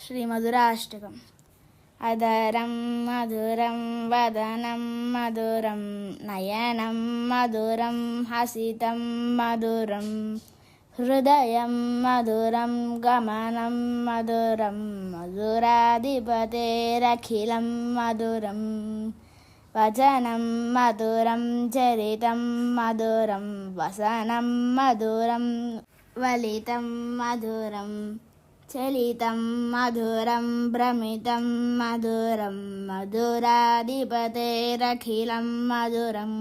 श्रीमधुराष्टकम्। अधरं मधुरं वदनं मधुरं नयनं मधुरं हसितं मधुरं हृदयं मधुरं गमनं मधुरं मधुराधिपतेरखिलं मधुरं वचनं मधुरं चरितं मधुरं वसनं मधुरं वलितं मधुरं चलितं मधुरं भ्रमितं मधुरं मधुराधिपतेरखिलं मधुरं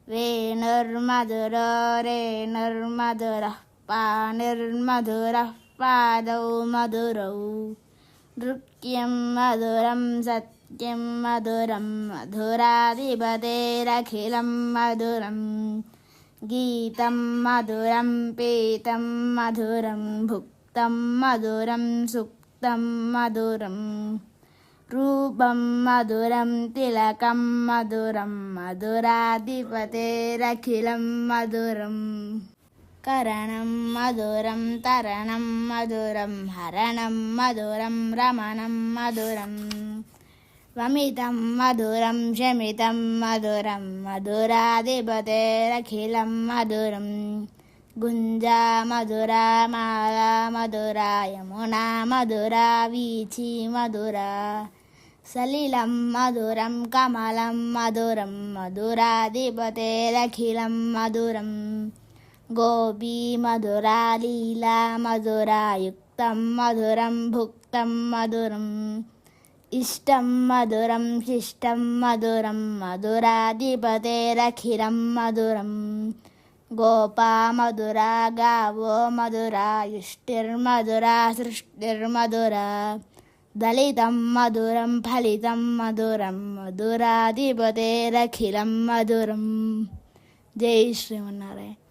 वेणुर्मधुरो रेणुर्मधुरः पाणिर्मधुरः पादौ मधुरौ नृत्यं मधुरं सत्यं मधुरं मधुराधिपतेरखिलं मधुरं गीतं मधुरं पीतं मधुरं भुक्तं मधुरं सुक्तं मधुरं रूपं मधुरं तिलकं मधुरं मधुराधिपतेरखिलं मधुरं करणं मधुरं तरणं मधुरं हरणं मधुरं रमणं मधुरं वमितं मधुरं शमितं मधुरं मधुराधिपतेरखिलं मधुरं गुञ्जा मधुरा माला मधुरा यमुना मधुरा वीची मधुरा सलिलं मधुरं कमलं मधुरं मधुराधिपतेरखिलं मधुरं गोपी मधुरा लीला मधुरा युक्तं मधुरं भुक्तं मधुरम् इष्टं मधुरं शिष्टं मधुरं मधुराधिपतेरखिलं मधुरं गोपा मधुरा गावो मधुरा युष्टिर्मधुरा सृष्टिर्मधुरा दलितं मधुरं फलितं मधुरं मधुराधिपतेरखिलं मधुरं। जय श्रीमन्नारायण।